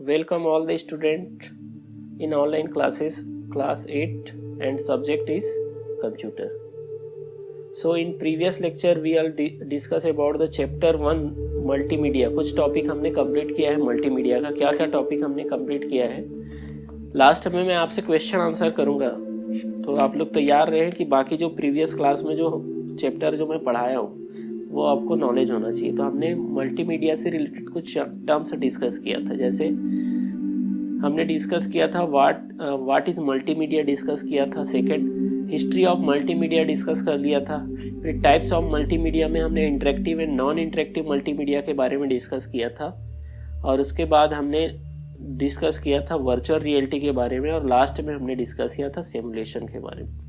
Welcome all the student in online classes class 8 and subject is computer. So in previous lecture we all discuss about the chapter 1 multimedia. कुछ topic हमने complete किया है multimedia का. क्या क्या topic हमने complete किया है लास्ट में मैं आपसे क्वेश्चन आंसर करूँगा, तो आप लोग तैयार रहें कि बाकी जो प्रीवियस क्लास में जो चैप्टर जो मैं पढ़ाया हूँ वो आपको नॉलेज होना चाहिए. तो हमने मल्टीमीडिया से रिलेटेड कुछ टर्म्स डिस्कस किया था. जैसे हमने डिस्कस किया था व्हाट इज़ मल्टीमीडिया डिस्कस किया था. Second history of multimedia discuss कर लिया था. फिर टाइप्स ऑफ मल्टीमीडिया में हमने interactive and non interactive multimedia के बारे में डिस्कस किया था. और उसके बाद हमने डिस्कस किया था वर्चुअल रियलिटी के बारे में. और लास्ट में हमने डिस्कस किया था सिमुलेशन के बारे में.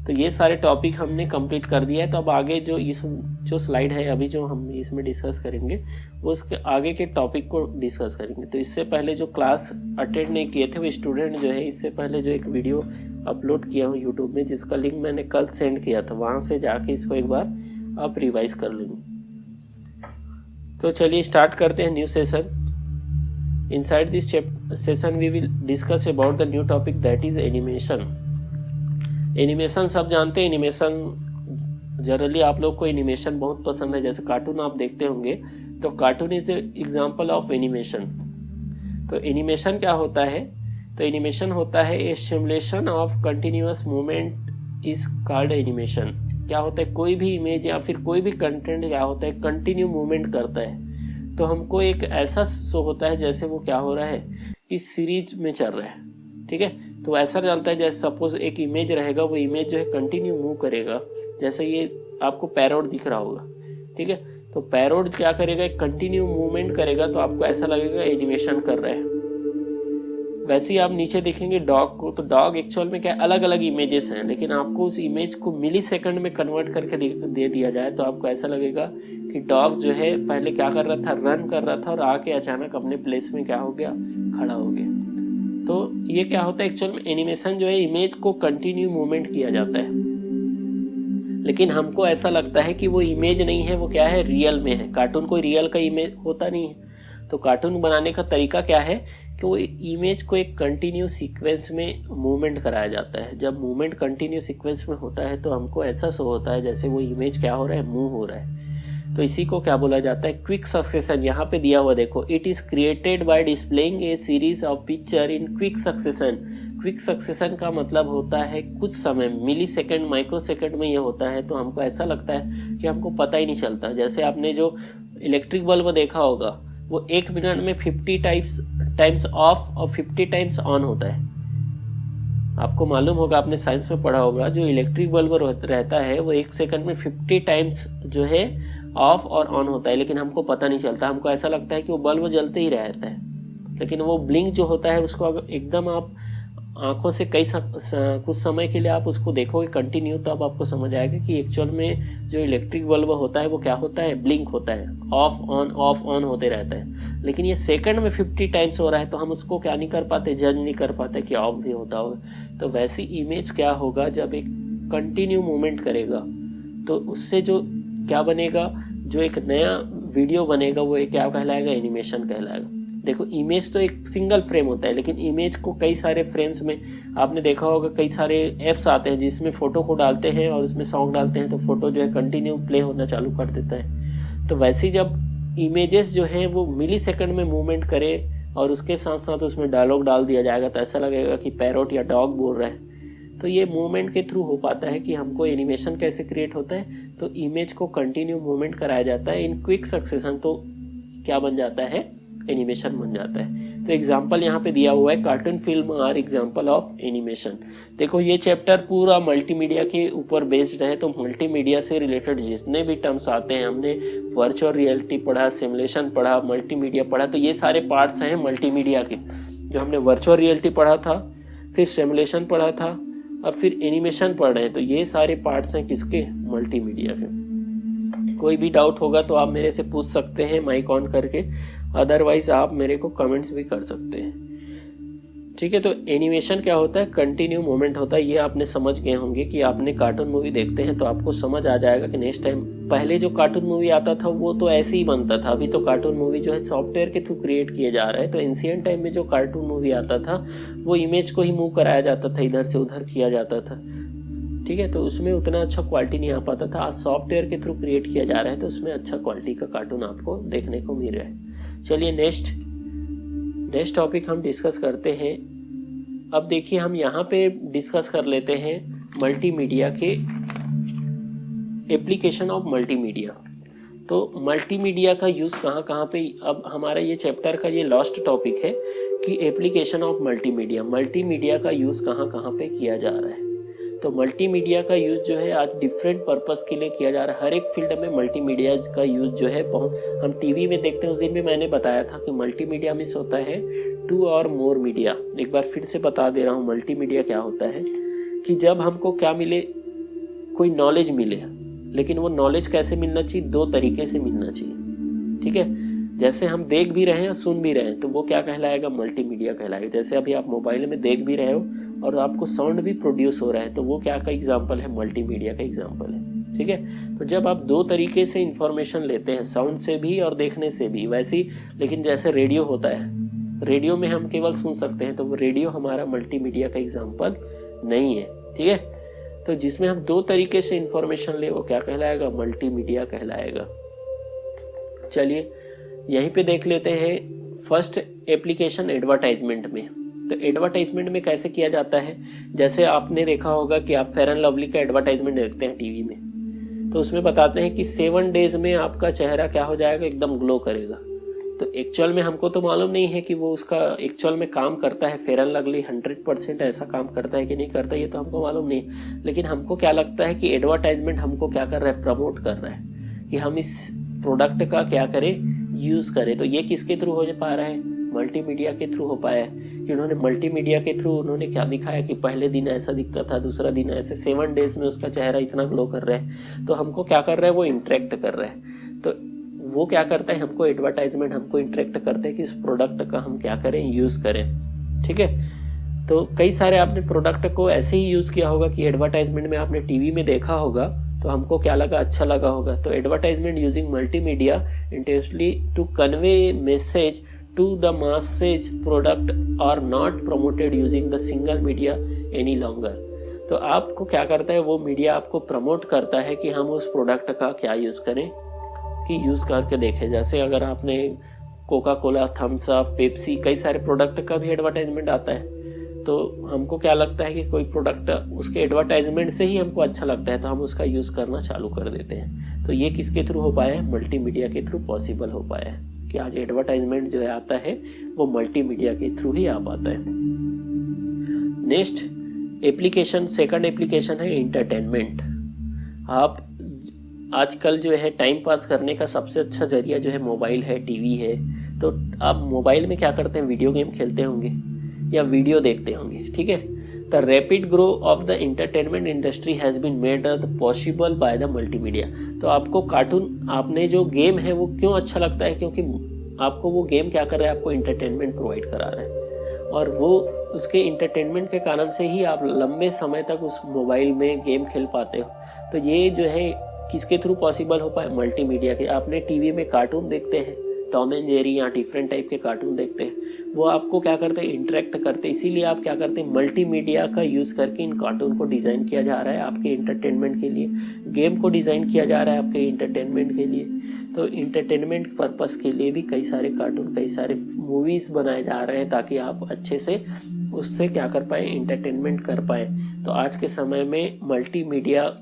तो ये सारे टॉपिक हमने कंप्लीट कर दिया है. तो अब आगे जो स्लाइड है अभी जो हम इसमें डिस्कस करेंगे वो उसके आगे के टॉपिक को डिस्कस करेंगे. तो इससे पहले जो क्लास अटेंड नहीं किए थे वो स्टूडेंट जो है इससे पहले जो एक वीडियो अपलोड किया हूँ यूट्यूब में, जिसका लिंक मैंने कल सेंड किया था, वहाँ से जाके इसको एक बार आप रिवाइज कर लेंगे. तो चलिए स्टार्ट करते हैं new session. Inside this session we will discuss about the new topic that is animation. Animation सब जानते हैं. एनिमेशन जनरली आप लोग को एनिमेशन बहुत पसंद है. जैसे कार्टून आप देखते होंगे तो cartoon is example of animation. तो एनिमेशन क्या होता है? तो एनिमेशन होता है a simulation of continuous movement is called animation. क्या होता है? कोई भी इमेज या फिर कोई भी कंटेंट क्या होता है कंटिन्यू मूवमेंट करता है. तो हमको एक ऐसा शो होता है जैसे वो क्या हो रहा है कि सीरीज में चल रहा है. ठीक है, तो ऐसा चलता है जैसे सपोज एक इमेज रहेगा, वो इमेज जो है कंटिन्यू मूव करेगा. जैसे ये आपको पैरोट दिख रहा होगा. ठीक है, तो पैरोट क्या करेगा? एक कंटिन्यू मूवमेंट करेगा, तो आपको ऐसा लगेगा एनिमेशन कर रहा है. वैसे ही आप नीचे देखेंगे डॉग को, तो डॉग एक्चुअल में क्या अलग अलग इमेजेस हैं, लेकिन आपको उस इमेज को मिली सेकंड में कन्वर्ट करके दे दिया जाए तो आपको ऐसा लगेगा कि डॉग जो है पहले क्या कर रहा था, रन कर रहा था और आके अचानक अपने प्लेस में क्या हो गया, खड़ा हो गया. तो ये क्या होता है एक्चुअल में एनिमेशन जो है इमेज को कंटिन्यू मूवमेंट किया जाता है, लेकिन हमको ऐसा लगता है कि वो इमेज नहीं है, वो क्या है, रियल में है. कार्टून कोई रियल का इमेज होता नहीं है. तो कार्टून बनाने का तरीका क्या है कि वो इमेज को एक कंटिन्यू सीक्वेंस में मूवमेंट कराया जाता है. जब मूवमेंट कंटिन्यू सीक्वेंस में होता है तो हमको ऐसा शो होता है जैसे वो इमेज क्या हो रहा है, मूव हो रहा है. तो इसी को क्या बोला जाता है, क्विक सक्सेशन. यहाँ पे दिया हुआ देखो, it is created by displaying A series of picture in quick succession. Quick succession का मतलब होता है कुछ समय, मिली सेकेंड माइक्रो सेकेंड में ये होता है. तो हमको ऐसा लगता है कि हमको पता ही नहीं चलता. जैसे आपने जो इलेक्ट्रिक बल्ब देखा होगा वो 1 मिनट में 50 टाइम्स ऑफ और 50 टाइम्स ऑन होता है. आपको मालूम होगा, आपने साइंस में पढ़ा होगा, जो इलेक्ट्रिक बल्ब रहता है वो 1 सेकंड में 50 टाइम्स जो है ऑफ और ऑन होता है, लेकिन हमको पता नहीं चलता. हमको ऐसा लगता है कि वो बल्ब जलते ही रहता है, लेकिन वो ब्लिंक जो होता है उसको एकदम आप आंखों से कुछ समय के लिए आप उसको देखोगे कंटिन्यू, तो अब आपको समझ आएगा कि एक्चुअल में जो इलेक्ट्रिक बल्ब होता है वो क्या होता है, ब्लिंक होता है, ऑफ ऑन होते रहता है. लेकिन ये सेकंड में 50 टाइम्स हो रहा है, तो हम उसको क्या नहीं कर पाते, जज नहीं कर पाते कि ऑफ भी होता होगा. तो वैसी इमेज क्या होगा, जब एक कंटिन्यू मूवमेंट करेगा तो उससे जो क्या बनेगा, जो एक नया वीडियो बनेगा वो क्या कहलाएगा, एनिमेशन कहलाएगा. देखो इमेज तो एक सिंगल फ्रेम होता है, लेकिन इमेज को कई सारे फ्रेम्स में, आपने देखा होगा कई सारे ऐप्स आते हैं जिसमें फ़ोटो को डालते हैं और उसमें सॉन्ग डालते हैं तो फोटो जो है कंटिन्यू प्ले होना चालू कर देता है. तो वैसे ही जब इमेजेस जो हैं वो मिली सेकंड में मूवमेंट करे और उसके साथ साथ उसमें डायलॉग डाल दिया जाएगा तो ऐसा लगेगा कि पैरोट या डॉग बोल रहा है. तो ये मूवमेंट के थ्रू हो पाता है कि हमको एनिमेशन कैसे क्रिएट होता है. तो इमेज को कंटिन्यू मूवमेंट कराया जाता है इन क्विक सक्सेशन, तो क्या बन जाता है, एनिमेशन बन जाता है. तो एग्जांपल यहाँ पे दिया हुआ है, cartoon film are example of animation. देखो ये चैप्टर पूरा मल्टीमीडिया के ऊपर बेस्ड है. तो मल्टीमीडिया से रिलेटेड जितने भी टर्म्स आते हैं, हमने वर्चुअल रियलिटी पढ़ा, सिमुलेशन पढ़ा, मल्टीमीडिया पढ़ा, तो ये सारे पार्ट्स हैं मल्टीमीडिया के. जो हमने वर्चुअल रियलिटी पढ़ा था, फिर सिमुलेशन पढ़ा था, अब फिर एनिमेशन पढ़ रहे हैं. तो ये सारे पार्ट्स हैं किसके, मल्टीमीडिया के. कोई भी डाउट होगा तो आप मेरे से पूछ सकते हैं माइक ऑन करके, अदरवाइज आप मेरे को कमेंट्स भी कर सकते हैं. ठीक है। तो एनिमेशन क्या होता है, कंटिन्यू मूवमेंट होता है। ये आपने समझ गए होंगे कि आपने कार्टून मूवी देखते हैं तो आपको समझ आ जाएगा कि नेक्स्ट टाइम, पहले जो कार्टून मूवी आता था वो तो ऐसे ही बनता था, अभी तो कार्टून मूवी जो है सॉफ्टवेयर के थ्रू क्रिएट किए जा रहा है। तो एंशिएंट टाइम में जो कार्टून मूवी आता था वो इमेज को ही मूव कराया जाता था, इधर से उधर किया जाता था, ठीक है। तो उसमें उतना अच्छा क्वालिटी नहीं आ पाता था। आज सॉफ्टवेयर के थ्रू क्रिएट किया जा रहा है तो उसमें अच्छा क्वालिटी का कार्टून आपको देखने को मिल रहा है। चलिए नेक्स्ट टॉपिक हम डिस्कस करते हैं। अब देखिए हम यहाँ पे डिस्कस कर लेते हैं मल्टीमीडिया के एप्लीकेशन ऑफ मल्टीमीडिया। तो मल्टीमीडिया का यूज़ कहाँ कहाँ पे, अब हमारा ये चैप्टर का ये लास्ट टॉपिक है कि एप्लीकेशन ऑफ मल्टीमीडिया का यूज़ कहाँ कहाँ पे किया जा रहा है। तो मल्टीमीडिया का यूज़ जो है आज डिफरेंट पर्पस के लिए किया जा रहा है। हर एक फील्ड में मल्टीमीडिया का यूज़ जो है हम टीवी में देखते हैं। उस दिन भी मैंने बताया था कि मल्टीमीडिया मीन्स होता है 2 और मोर मीडिया। एक बार फिर से बता दे रहा हूँ मल्टीमीडिया क्या होता है कि जब हमको क्या मिले, कोई नॉलेज मिले, लेकिन वो नॉलेज कैसे मिलना चाहिए, 2 तरीके से मिलना चाहिए, ठीक है। जैसे हम देख भी रहे हैं और सुन भी रहे हैं तो वो क्या कहलाएगा, मल्टीमीडिया कहलाएगा। जैसे अभी आप मोबाइल में देख भी रहे हो और आपको साउंड भी प्रोड्यूस हो रहा है तो वो क्या का एग्जाम्पल है, मल्टीमीडिया का एग्जाम्पल है, ठीक है। तो जब आप 2 तरीके से इंफॉर्मेशन लेते हैं, साउंड से भी और देखने से भी, वैसे ही लेकिन जैसे रेडियो होता है, रेडियो में हम केवल सुन सकते हैं तो वो रेडियो हमारा मल्टीमीडिया का एग्जाम्पल नहीं है, ठीक है। तो जिसमें हम 2 तरीके से इंफॉर्मेशन ले वो क्या कहलाएगा, मल्टीमीडिया कहलाएगा। चलिए यहीं पे देख लेते हैं फर्स्ट एप्लीकेशन एडवर्टाइजमेंट में। तो एडवर्टाइजमेंट में कैसे किया जाता है, जैसे आपने देखा होगा कि आप फेयर एंड लवली का एडवर्टाइजमेंट देखते हैं टीवी में, तो उसमें बताते हैं कि 7 डेज में आपका चेहरा क्या हो जाएगा, एकदम ग्लो करेगा। तो एक्चुअल में हमको तो मालूम नहीं है कि वो उसका एक्चुअल में काम करता है, फेयर एंड लवली 100% ऐसा काम करता है कि नहीं करता, ये तो हमको मालूम नहीं। लेकिन हमको क्या लगता है कि एडवर्टाइजमेंट हमको क्या कर रहा है, प्रमोट कर रहा है कि हम इस प्रोडक्ट का क्या करें, यूज़ करें। तो ये किसके थ्रू हो पा रहा है, मल्टीमीडिया के थ्रू हो पाया है कि उन्होंने मल्टीमीडिया के थ्रू उन्होंने क्या दिखाया कि पहले दिन ऐसा दिखता था, दूसरा दिन ऐसे, 7 डेज में उसका चेहरा इतना ग्लो कर रहा है। तो हमको क्या कर रहा है, वो इंटरेक्ट कर रहा है। तो वो क्या करता है, हमको एडवर्टाइजमेंट हमको इंटरेक्ट करते हैं कि इस प्रोडक्ट का हम क्या करें, यूज़ करें, ठीक है। तो कई सारे आपने प्रोडक्ट को ऐसे ही यूज़ किया होगा कि एडवर्टाइजमेंट में आपने टीवी में देखा होगा तो हमको क्या लगा, अच्छा लगा होगा। तो advertisement using multimedia intentionally to convey message to the masses product are not promoted using the single media any longer. तो आपको क्या करता है, वो मीडिया आपको प्रमोट करता है कि हम उस प्रोडक्ट का क्या यूज़ करें, कि यूज़ करके देखें। जैसे अगर आपने Coca Cola, Thums Up, Pepsi, कई सारे प्रोडक्ट का भी एडवर्टाइजमेंट आता है, तो हमको क्या लगता है कि कोई प्रोडक्ट उसके एडवर्टाइजमेंट से ही हमको अच्छा लगता है तो हम उसका यूज़ करना चालू कर देते हैं। तो ये किसके थ्रू हो पाया है, मल्टीमीडिया के थ्रू पॉसिबल हो पाया है कि आज एडवर्टाइजमेंट जो है आता है वो मल्टीमीडिया के थ्रू ही आ पाता है। नेक्स्ट एप्लीकेशन, सेकंड एप्लीकेशन है एंटरटेनमेंट। आप आजकल जो है टाइम पास करने का सबसे अच्छा जरिया जो है मोबाइल है, टीवी है। तो आप मोबाइल में क्या करते हैं, वीडियो गेम खेलते होंगे या वीडियो देखते होंगे, ठीक है। The rapid grow of the entertainment industry has been made possible by the multimedia. तो आपको कार्टून, आपने जो गेम है वो क्यों अच्छा लगता है, क्योंकि आपको वो गेम क्या कर रहा है, आपको एंटरटेनमेंट प्रोवाइड करा रहा है और वो उसके इंटरटेनमेंट के कारण से ही आप लंबे समय तक उस मोबाइल में गेम खेल पाते हो। तो ये जो है किसके थ्रू पॉसिबल हो पाए, मल्टीमीडिया के। आपने टीवी में कार्टून देखते हैं, टॉम एंड जेरी या डिफरेंट टाइप के कार्टून देखते हैं, वो आपको क्या करते हैं, इंटरेक्ट करते हैं। इसीलिए आप क्या करते हैं, मल्टीमीडिया का यूज़ करके इन कार्टून को डिज़ाइन किया जा रहा है आपके एंटरटेनमेंट के लिए, गेम को डिज़ाइन किया जा रहा है आपके एंटरटेनमेंट के लिए। तो एंटरटेनमेंट पर्पस के लिए भी कई सारे कार्टून, कई सारे मूवीज़ बनाए जा रहे हैं ताकि आप अच्छे से उससे क्या कर पाए, एंटरटेनमेंट कर पाए। तो आज के समय में मल्टीमीडिया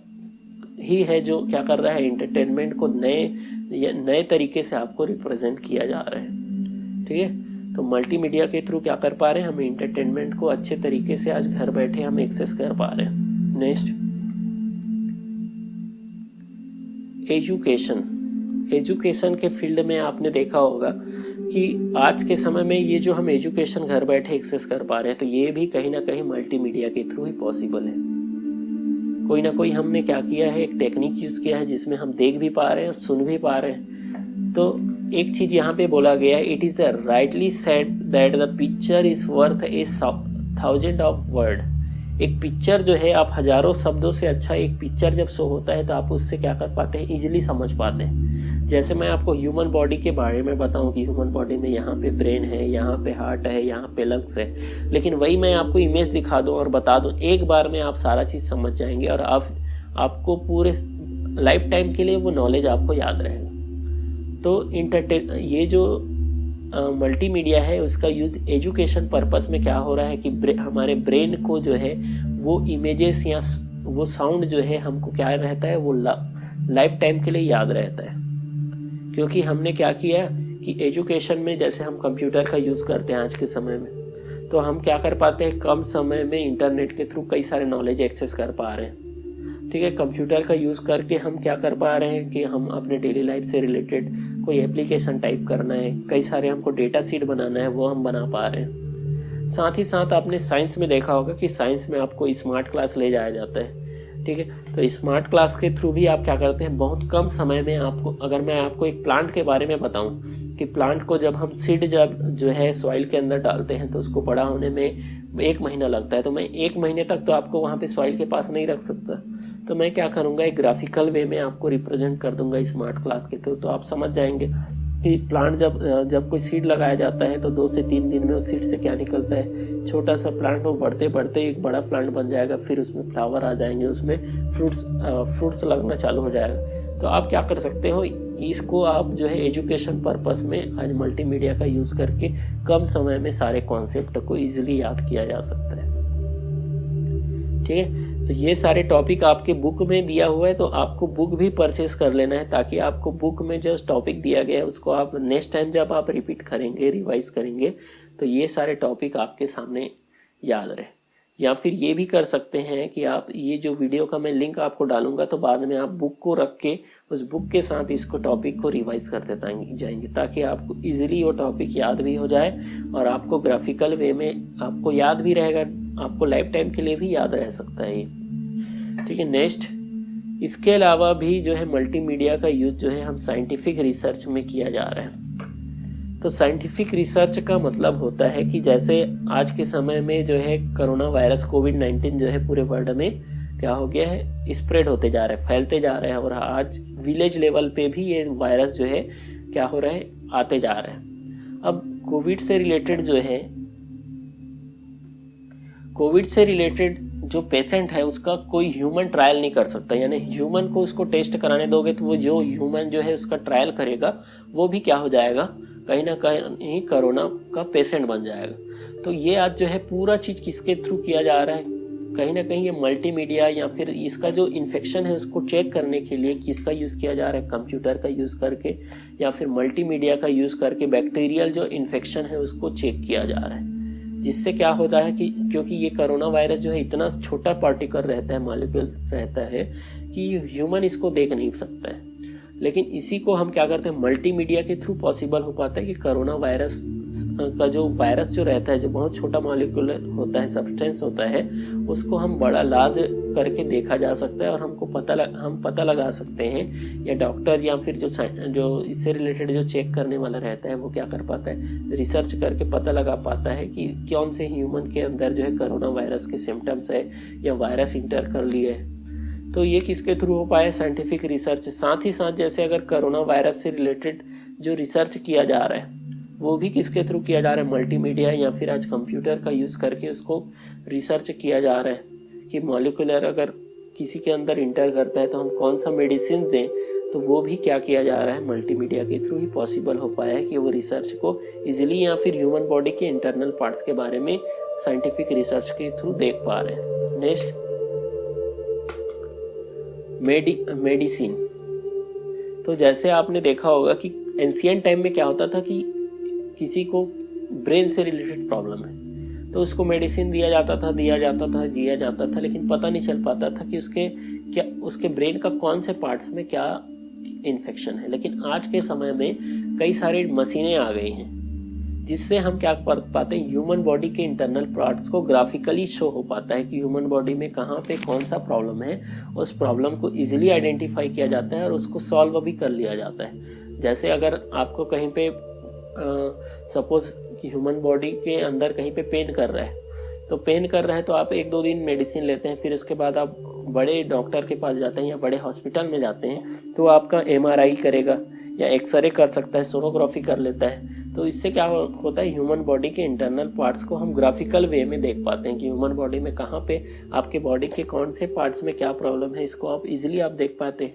ही है जो क्या कर रहा है, एंटरटेनमेंट को नए तरीके से आपको रिप्रेजेंट किया जा रहा है, ठीक है। तो मल्टीमीडिया के थ्रू क्या कर पा रहे हैं, हम एंटरटेनमेंट को अच्छे तरीके से आज घर बैठे हम एक्सेस कर पा रहे हैं। नेक्स्ट एजुकेशन के फील्ड में आपने देखा होगा कि आज के समय में ये जो हम एजुकेशन घर बैठे एक्सेस कर पा रहे हैं तो ये भी कहीं ना कहीं मल्टीमीडिया के थ्रू ही पॉसिबल है। कोई ना कोई हमने क्या किया है, एक टेक्निक यूज़ किया है जिसमें हम देख भी पा रहे हैं और सुन भी पा रहे हैं। तो एक चीज़ यहाँ पे बोला गया है, it is the rightly said that the picture is worth A thousand of word. एक पिक्चर जो है आप हजारों शब्दों से अच्छा एक पिक्चर जब शो होता है तो आप उससे क्या कर पाते हैं, इजीली समझ पाते हैं। जैसे मैं आपको ह्यूमन बॉडी के बारे में बताऊं कि ह्यूमन बॉडी में यहाँ पे ब्रेन है, यहाँ पे हार्ट है, यहाँ पे लंग्स है, लेकिन वही मैं आपको इमेज दिखा दूं और बता दूं, एक बार में आप सारा चीज़ समझ जाएंगे और आपको पूरे लाइफ टाइम के लिए वो नॉलेज आपको याद रहेगा। तो ये जो मल्टीमीडिया है उसका यूज एजुकेशन पर्पस में क्या हो रहा है कि हमारे ब्रेन को जो है वो इमेजेस या वो साउंड जो है हमको क्या रहता है, वो लाइफ टाइम के लिए याद रहता है। क्योंकि हमने क्या किया कि एजुकेशन में जैसे हम कंप्यूटर का यूज़ करते हैं आज के समय में, तो हम क्या कर पाते हैं, कम समय में इंटरनेट के थ्रू कई सारे नॉलेज एक्सेस कर पा रहे हैं। ठीक है, कंप्यूटर का यूज़ करके हम क्या कर पा रहे हैं कि हम अपने डेली लाइफ से रिलेटेड कोई एप्लीकेशन टाइप करना है, कई सारे हमको डेटा सीट बनाना है, वो हम बना पा रहे हैं। साथ ही साथ आपने साइंस में देखा होगा कि साइंस में आपको स्मार्ट क्लास ले जाया जाता है। ठीक है, तो स्मार्ट क्लास के थ्रू भी आप क्या करते हैं, बहुत कम समय में आपको, अगर मैं आपको एक प्लांट के बारे में बताऊं कि प्लांट को जब हम सीड जो है सॉइल के अंदर डालते हैं तो उसको बड़ा होने में 1 महीना लगता है, तो मैं 1 महीने तक तो आपको वहाँ पे सॉइल के पास नहीं रख सकता। तो मैं क्या करूँगा, एक ग्राफिकल वे में आपको रिप्रेजेंट कर दूंगा स्मार्ट क्लास के थ्रू, तो आप समझ जाएंगे कि प्लांट जब कोई सीड लगाया जाता है तो 2 से 3 दिन में उस सीड से क्या निकलता है, छोटा सा प्लांट, वो बढ़ते बढ़ते एक बड़ा प्लांट बन जाएगा, फिर उसमें फ्लावर आ जाएंगे, उसमें फ्रूट्स लगना चालू हो जाएगा। तो आप क्या कर सकते हो, इसको आप जो है एजुकेशन पर्पस में आज मल्टीमीडिया का यूज़ करके कम समय में सारे कॉन्सेप्ट को ईजिली याद किया जा सकता है। ठीक है, तो ये सारे टॉपिक आपके बुक में दिया हुआ है, तो आपको बुक भी परचेस कर लेना है ताकि आपको बुक में जो टॉपिक दिया गया है उसको आप नेक्स्ट टाइम जब आप रिपीट करेंगे, रिवाइज करेंगे, तो ये सारे टॉपिक आपके सामने याद रहे। या फिर ये भी कर सकते हैं कि आप ये जो वीडियो का मैं लिंक आपको डालूंगा तो बाद में आप बुक को रख के उस बुक के साथ इसको टॉपिक को रिवाइज करते जाएंगे ताकि आपको इजीली वो टॉपिक याद भी हो जाए और आपको ग्राफिकल वे में आपको याद भी रहेगा, आपको लाइफ टाइम के लिए भी याद रह सकता है ये। ठीक है, नेक्स्ट, इसके अलावा भी जो है मल्टीमीडिया का यूज जो है हम साइंटिफिक रिसर्च में किया जा रहा है। तो साइंटिफिक रिसर्च का मतलब होता है कि जैसे आज के समय में जो है कोरोना वायरस कोविड-19 जो है पूरे वर्ल्ड में क्या हो गया है, स्प्रेड होते जा रहा है, फैलते जा रहे हैं, और आज विलेज लेवल पे भी ये वायरस जो है क्या हो रहा है, आते जा रहे हैं। अब कोविड से रिलेटेड जो पेशेंट है उसका कोई ह्यूमन ट्रायल नहीं कर सकता, यानी ह्यूमन को उसको टेस्ट कराने दोगे तो वो जो ह्यूमन जो है उसका ट्रायल करेगा वो भी क्या हो जाएगा, कहीं ना कहीं कोरोना का पेशेंट बन जाएगा। तो ये आज जो है पूरा चीज़ किसके थ्रू किया जा रहा है, कहीं ना कहीं ये मल्टीमीडिया या फिर इसका जो इन्फेक्शन है उसको चेक करने के लिए किसका यूज़ किया जा रहा है, कंप्यूटर का यूज़ करके या फिर मल्टीमीडिया का यूज़ करके बैक्टीरियल जो इन्फेक्शन है उसको चेक किया जा रहा है। जिससे क्या होता है कि क्योंकि ये कोरोना वायरस जो है इतना छोटा पार्टिकल रहता है, मॉलिक्यूल रहता है कि ह्यूमन इसको देख नहीं सकता है, लेकिन इसी को हम क्या करते हैं, मल्टीमीडिया के थ्रू पॉसिबल हो पाता है कि कोरोना वायरस का जो वायरस जो रहता है, जो बहुत छोटा मॉलिक्यूल होता है, सब्सटेंस होता है, उसको हम बड़ा लार्ज करके देखा जा सकता है और हम पता लगा सकते हैं, या डॉक्टर या फिर जो इससे रिलेटेड जो चेक करने वाला रहता है वो क्या कर पाता है, रिसर्च करके पता लगा पाता है कि कौन से ह्यूमन के अंदर जो है कोरोना वायरस के सिम्टम्स है या वायरस इंटर कर लिए है। तो ये किसके थ्रू हो पाए, साइंटिफिक रिसर्च। साथ ही साथ जैसे अगर कोरोना वायरस से रिलेटेड जो रिसर्च किया जा रहा है वो भी किसके थ्रू किया जा रहा है, मल्टीमीडिया या फिर आज कंप्यूटर का यूज़ करके उसको रिसर्च किया जा रहा है कि मॉलिक्यूलर अगर किसी के अंदर इंटर करता है तो हम कौन सा मेडिसिन दें, तो वो भी क्या किया जा रहा है, मल्टीमीडिया के थ्रू ही पॉसिबल हो पाया है कि वो रिसर्च को ईजिली या फिर ह्यूमन बॉडी के इंटरनल पार्ट्स के बारे में साइंटिफिक रिसर्च के थ्रू देख पा रहे हैं। Next, medicine. तो जैसे आपने देखा होगा कि एंशिएंट टाइम में क्या होता था कि किसी को ब्रेन से रिलेटेड प्रॉब्लम है तो उसको मेडिसिन दिया जाता था, लेकिन पता नहीं चल पाता था कि उसके ब्रेन का कौन से पार्ट्स में क्या इन्फेक्शन है। लेकिन आज के समय में कई सारी मशीनें आ गई हैं जिससे हम क्या कर पाते हैं, ह्यूमन बॉडी के इंटरनल पार्ट्स को ग्राफिकली शो हो पाता है कि ह्यूमन बॉडी में कहाँ पे कौन सा प्रॉब्लम है, उस प्रॉब्लम को इजीली आइडेंटिफाई किया जाता है और उसको सॉल्व भी कर लिया जाता है। जैसे अगर आपको कहीं पे सपोज कि ह्यूमन बॉडी के अंदर कहीं पे पेन कर रहा है तो पेन कर रहा है तो आप 1-2 दिन मेडिसिन लेते हैं, फिर उसके बाद आप बड़े डॉक्टर के पास जाते हैं या बड़े हॉस्पिटल में जाते हैं तो आपका MRI करेगा या एक्सरे कर सकता है, सोनोग्राफी कर लेता है। तो इससे क्या होता है, ह्यूमन बॉडी के इंटरनल पार्ट्स को हम ग्राफिकल वे में देख पाते हैं कि ह्यूमन बॉडी में कहाँ पे आपके बॉडी के कौन से पार्ट्स में क्या प्रॉब्लम है, इसको आप इजीली आप देख पाते हैं।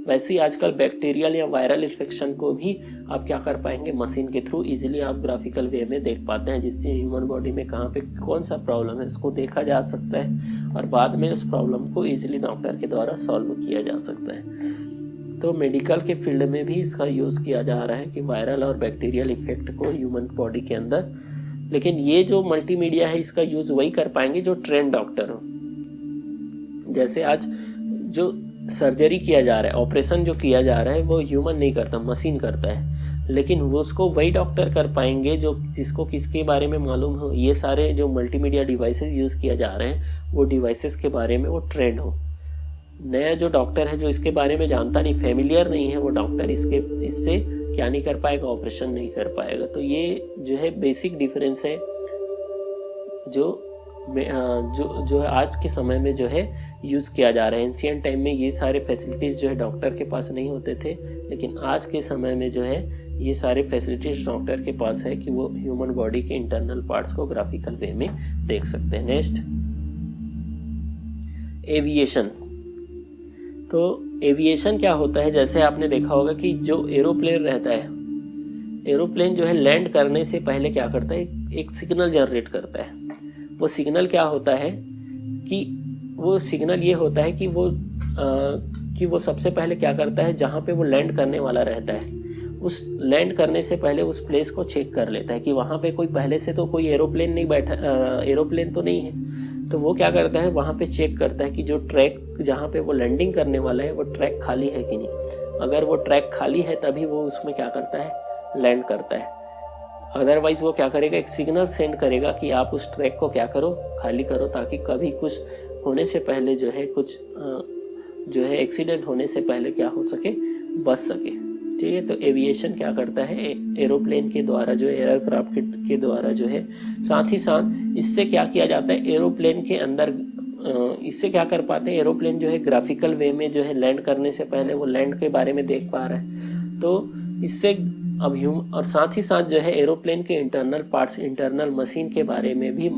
वैसे ही आजकल बैक्टीरियल या वायरल इन्फेक्शन को भी आप क्या कर पाएंगे, मशीन के थ्रू इजीली आप ग्राफिकल वे में देख पाते हैं, जिससे ह्यूमन बॉडी में कहाँ पे कौन सा प्रॉब्लम है इसको देखा जा सकता है और बाद में उस प्रॉब्लम को इजीली डॉक्टर के द्वारा सॉल्व किया जा सकता है। तो मेडिकल के फील्ड में भी इसका यूज़ किया जा रहा है कि वायरल और बैक्टीरियल इफेक्ट को ह्यूमन बॉडी के अंदर। लेकिन ये जो मल्टीमीडिया है इसका यूज़ वही कर पाएंगे जो ट्रेंड डॉक्टर हो। जैसे आज जो सर्जरी किया जा रहा है, ऑपरेशन जो किया जा रहा है वो ह्यूमन नहीं करता, मशीन करता है, लेकिन वो उसको वही डॉक्टर कर पाएंगे जो जिसको किसके बारे में मालूम हो। ये सारे जो मल्टीमीडिया डिवाइसेस यूज़ किया जा रहे हैं वो डिवाइसेस के बारे में वो ट्रेंड हो। नया जो डॉक्टर है जो इसके बारे में जानता नहीं, फेमिलियर नहीं है, वो डॉक्टर इससे क्या नहीं कर पाएगा, ऑपरेशन नहीं कर पाएगा। तो ये जो है बेसिक डिफरेंस है जो आज के समय में जो है यूज़ किया जा रहा है। एंशिएंट टाइम में ये सारे फैसिलिटीज़ जो है डॉक्टर के पास नहीं होते थे, लेकिन आज के समय में जो है ये सारे फैसिलिटीज़ डॉक्टर के पास है कि वो ह्यूमन बॉडी के इंटरनल पार्ट्स को ग्राफिकल वे में देख सकते हैं। Next, aviation. तो एविएशन क्या होता है, जैसे आपने देखा होगा कि जो एरोप्लेन रहता है, एरोप्लेन जो है लैंड करने से पहले क्या करता है, एक सिग्नल जनरेट करता है। वो सिग्नल क्या होता है कि वो सिग्नल ये होता है कि वो सबसे पहले क्या करता है, जहाँ पे वो लैंड करने वाला रहता है उस लैंड करने से पहले उस प्लेस को चेक कर लेता है कि वहाँ पे कोई पहले से तो कोई एरोप्लेन नहीं बैठा, एरोप्लेन तो नहीं है। तो वो क्या करता है, वहाँ पे चेक करता है कि जो ट्रैक जहाँ पे वो लैंडिंग करने वाला है वो ट्रैक खाली है कि नहीं। अगर वो ट्रैक खाली है तभी वो उसमें क्या करता है, लैंड करता है। अदरवाइज वो क्या करेगा, एक सिग्नल सेंड करेगा कि आप उस ट्रैक को क्या करो, खाली करो, ताकि कभी कुछ होने से पहले जो है कुछ जो है एक्सीडेंट होने से पहले क्या हो सके, बच सके। ठीक है, तो एविएशन क्या करता है, एरोप्लेन के द्वारा जो है, एयरक्राफ्ट के द्वारा जो है, साथ ही साथ इससे क्या किया जाता है, एरोप्लेन के अंदर इससे क्या कर पाते हैं, एरोप्लेन जो है ग्राफिकल वे में जो है लैंड करने से पहले वो लैंड के बारे में देख पा रहा है। तो इससे अब और साथ ही साथ जो है एरोप्लेन के इंटरनल पार्ट्स, इंटरनल मशीन के बारे में भी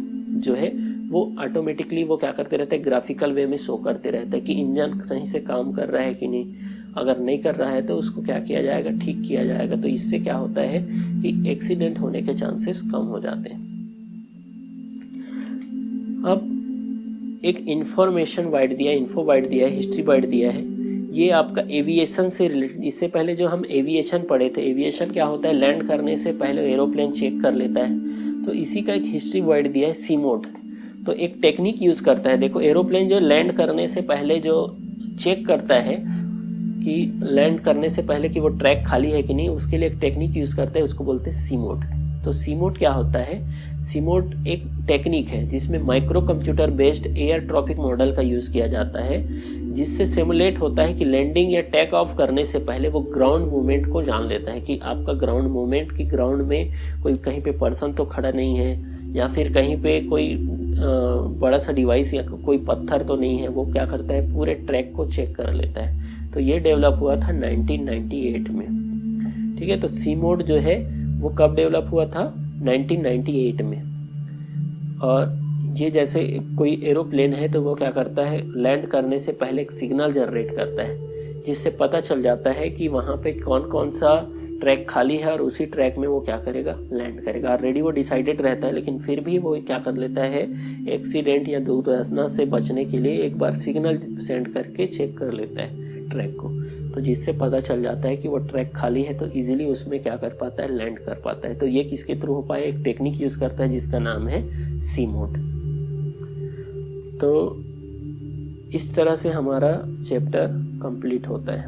जो है वो ऑटोमेटिकली वो क्या करते रहते हैं, ग्राफिकल वे में शो करते रहते हैं कि इंजन सही से काम कर रहा है कि नहीं। अगर नहीं कर रहा है तो उसको क्या किया जाएगा, ठीक किया जाएगा। तो इससे क्या होता है कि एक्सीडेंट होने के चांसेस कम हो जाते हैं। अब एक इंफॉर्मेशन बाइट दिया, इन्फो बाइट दिया है, हिस्ट्री बाइट दिया है। ये आपका एविएशन से रिलेटेड। इससे पहले जो हम एविएशन पढ़े थे, एविएशन क्या होता है, लैंड करने से पहले एरोप्लेन चेक कर लेता है। तो इसी का एक हिस्ट्री बाइट दिया है, सी मोड। तो एक टेक्निक यूज करता है, देखो एरोप्लेन जो लैंड करने से पहले जो चेक करता है कि लैंड करने से पहले कि वो ट्रैक खाली है कि नहीं, उसके लिए एक टेक्निक यूज करता है, उसको बोलते हैं सी मोड। तो सी मोड क्या होता है, सी मोड एक टेक्निक है जिसमें micro computer based air traffic model का यूज किया जाता है, जिससे सिमुलेट होता है कि लैंडिंग या टेक ऑफ करने से पहले वो ग्राउंड मूवमेंट को जान लेता है कि आपका ग्राउंड मूवमेंट, कि ग्राउंड में कोई कहीं पे पर्सन तो खड़ा नहीं है, या फिर कहीं पे कोई बड़ा सा डिवाइस या कोई पत्थर तो नहीं है। वो क्या करता है, पूरे ट्रैक को चेक कर लेता है। तो ये डेवलप हुआ था 1998 में। ठीक है, तो सी मोड जो है वो कब डेवलप हुआ था, 1998 में। और ये जैसे कोई एरोप्लेन है तो वो क्या करता है, लैंड करने से पहले एक सिग्नल जनरेट करता है, जिससे पता चल जाता है कि वहाँ पे कौन कौन सा ट्रैक खाली है और उसी ट्रैक में वो क्या करेगा, लैंड करेगा। ऑलरेडी वो डिसाइडेड रहता है, लेकिन फिर भी वो क्या कर लेता है, एक्सीडेंट या दुर्घटना से बचने के लिए एक बार सिग्नल सेंड करके चेक कर लेता है ट्रैक को। तो जिससे पता चल जाता है कि वो ट्रैक खाली है, तो इजीली उसमें क्या कर पाता है, लैंड कर पाता है। तो ये किसके थ्रू हो पाए, एक टेक्निक यूज करता है जिसका नाम है सी मोड। तो इस तरह से हमारा चैप्टर कंप्लीट होता है।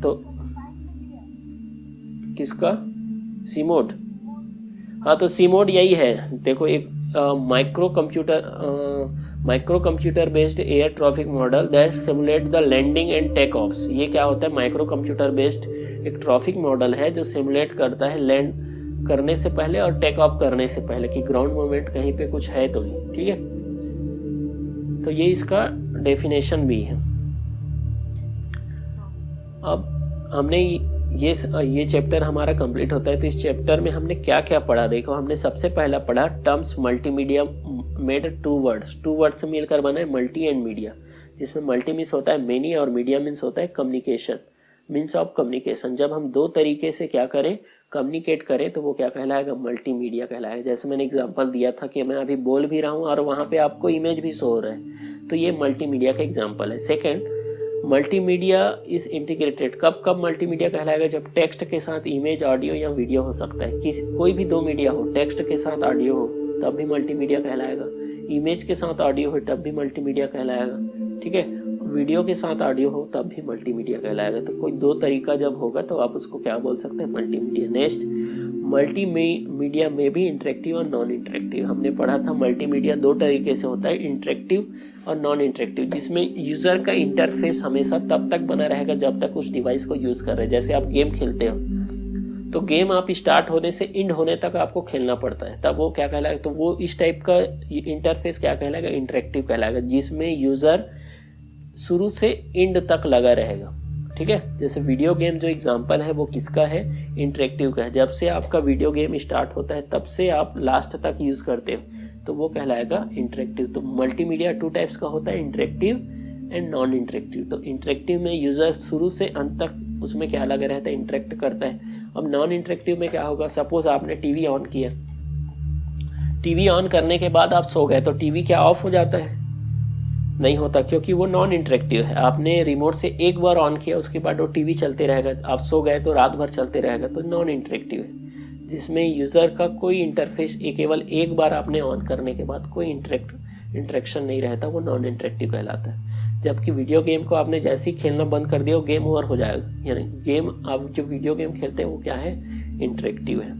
तो किसका, सी मोड। हाँ, तो सी मोड यही है, देखो एक micro computer based air traffic model that simulate the landing and take offs. ये क्या होता है, माइक्रो कंप्यूटर बेस्ड एक ट्रैफिक मॉडल है जो सिमुलेट करता है करने से पहले और टेक ऑफ करने से पहले कि ग्राउंड मूवमेंट कहीं पे कुछ है तो नहीं, ठीक है। तो ये इसका डेफिनेशन भी है। अब हमने ये चैप्टर हमारा कंप्लीट होता है। तो इस चैप्टर में हमने क्या क्या पढ़ा, देखो हमने सबसे पहला पढ़ा terms multimedia made two words से मिलकर बना है मल्टी एंड मीडिया, जिसमें मल्टी मीन्स होता है मेनी और मीडिया मीन्स होता है कम्युनिकेशन, मीन्स ऑफ कम्युनिकेशन। जब हम दो तरीके से क्या करें, कम्युनिकेट करें, तो वो क्या कहलाएगा, मल्टीमीडिया कहलाएगा। जैसे मैंने एग्जांपल दिया था कि मैं अभी बोल भी रहा हूँ और वहाँ पे आपको इमेज भी शो हो रहा है, तो ये मल्टीमीडिया का एग्जांपल है। Second, multimedia is integrated. कब मल्टीमीडिया कहलाएगा, जब टेक्स्ट के साथ इमेज, ऑडियो या वीडियो हो सकता है। कोई भी दो मीडिया हो, टेक्स्ट के साथ ऑडियो हो तब भी मल्टीमीडिया कहलाएगा, इमेज के साथ ऑडियो हो तब भी मल्टीमीडिया कहलाएगा, ठीक है, वीडियो के साथ ऑडियो हो तब भी मल्टीमीडिया कहलाएगा। तो कोई दो तरीका जब होगा तो आप उसको क्या बोल सकते हैं, मल्टीमीडिया। नेक्स्ट, मल्टीमीडिया में भी इंटरेक्टिव और नॉन इंटरेक्टिव। हमने पढ़ा था मल्टीमीडिया दो तरीके से होता है, इंटरेक्टिव और नॉन इंटरेक्टिव, जिसमें यूजर का इंटरफेस हमेशा तब तक बना रहेगा जब तक उस डिवाइस को यूज कर रहे हैं। जैसे आप गेम खेलते हो तो गेम आप स्टार्ट होने से एंड होने तक आपको खेलना पड़ता है, तब वो क्या कहलाएगा, तो वो इस टाइप का इंटरफेस क्या कहलाएगा, इंटरेक्टिव कहलाएगा, जिसमें यूजर शुरू से एंड तक लगा रहेगा, ठीक है। जैसे वीडियो गेम जो एग्जांपल है वो किसका है, इंटरेक्टिव का है। जब से आपका वीडियो गेम स्टार्ट होता है तब से आप लास्ट तक यूज करते हो तो वो कहलाएगा इंटरेक्टिव। तो मल्टीमीडिया टू टाइप्स का होता है, इंटरेक्टिव एंड नॉन इंटरेक्टिव। तो इंटरेक्टिव में यूजर शुरू से अंत तक उसमें क्या लगा रहता है, इंटरेक्ट करता है। अब नॉन इंटरेक्टिव में क्या होगा, सपोज आपने टीवी ऑन किया, टीवी ऑन करने के बाद आप सो गए तो टीवी क्या ऑफ हो जाता है, नहीं होता, क्योंकि वो नॉन इंटरेक्टिव है। आपने रिमोट से एक बार ऑन किया उसके बाद वो टीवी चलते रहेगा, आप सो गए तो रात भर चलते रहेगा, तो नॉन इंटरेक्टिव है, जिसमें यूजर का कोई इंटरफेस केवल एक बार आपने ऑन करने के बाद कोई इंटरेक्शन नहीं रहता, वो नॉन इंटरेक्टिव कहलाता है। जबकि वीडियो गेम को आपने जैसे ही खेलना बंद कर दिया वो गेम ओवर हो जाएगा, यानी गेम आप जो वीडियो गेम खेलते हैं वो क्या है, इंटरेक्टिव है,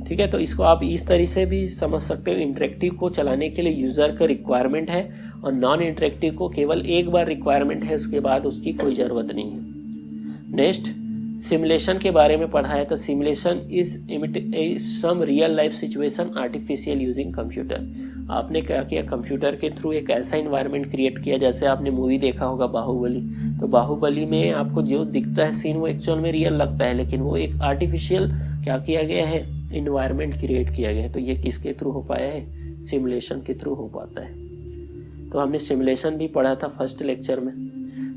ठीक है। तो इसको आप इस तरह से भी समझ सकते हो, इंटरेक्टिव को चलाने के लिए यूजर का रिक्वायरमेंट है और नॉन इंटरेक्टिव को केवल एक बार रिक्वायरमेंट है, उसके बाद उसकी कोई ज़रूरत नहीं है। नेक्स्ट, सिमुलेशन के बारे में पढ़ा है। तो simulation is some real life situation artificial using computer. आपने क्या किया, कंप्यूटर के थ्रू एक ऐसा इन्वायरमेंट क्रिएट किया, जैसे आपने मूवी देखा होगा बाहुबली, तो बाहुबली में आपको जो दिखता है सीन वो एक्चुअल में रियल लगता है, लेकिन वो एक आर्टिफिशियल क्या किया गया है, इन्वायरमेंट क्रिएट किया गया है। तो ये किसके थ्रू हो पाया है, सिमुलेशन के थ्रू हो पाता है। तो हमने सिमुलेशन भी पढ़ा था फर्स्ट लेक्चर में।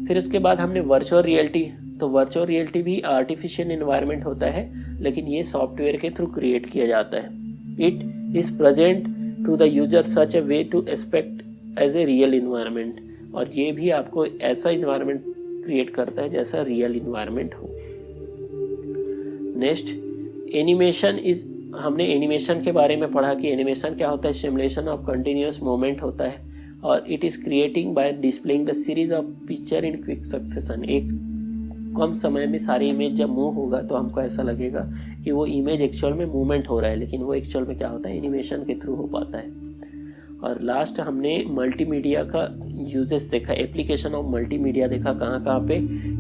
फिर उसके बाद हमने वर्चुअल रियलिटी, तो वर्चुअल रियलिटी भी आर्टिफिशियल इन्वायरमेंट होता है, लेकिन ये सॉफ्टवेयर के थ्रू क्रिएट किया जाता है। It is present to the user such a way to expect as a real environment, और ये भी आपको ऐसा इन्वायरमेंट क्रिएट करता है जैसा रियल इन्वायरमेंट हो। नेक्स्ट, एनिमेशन इज, हमने एनिमेशन के बारे में पढ़ा कि एनिमेशन क्या होता है, सिमुलेशन ऑफ कंटिन्यूअस मूवमेंट होता है, और it is creating by displaying the series of picture in quick succession. एक कम समय में सारी इमेज जब मूव होगा तो हमको ऐसा लगेगा कि वो इमेज एक्चुअल में मूवमेंट हो रहा है, लेकिन वो एक्चुअल में क्या होता है, एनिमेशन के थ्रू हो पाता है। और लास्ट हमने मल्टीमीडिया का यूजेस देखा, एप्लीकेशन ऑफ मल्टीमीडिया देखा, कहाँ पे,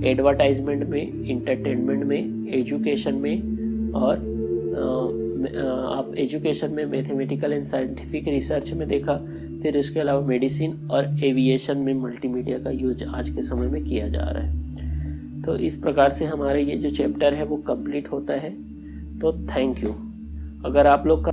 एडवर्टाइजमेंट में, इंटरटेनमेंट में, एजुकेशन में, और आप एजुकेशन में मैथमेटिकल एंड साइंटिफिक रिसर्च में देखा। फिर इसके अलावा मेडिसिन और एविएशन में मल्टीमीडिया का यूज आज के समय में किया जा रहा है। तो इस प्रकार से हमारे ये जो चैप्टर है वो कंप्लीट होता है। तो थैंक यू। अगर आप लोग का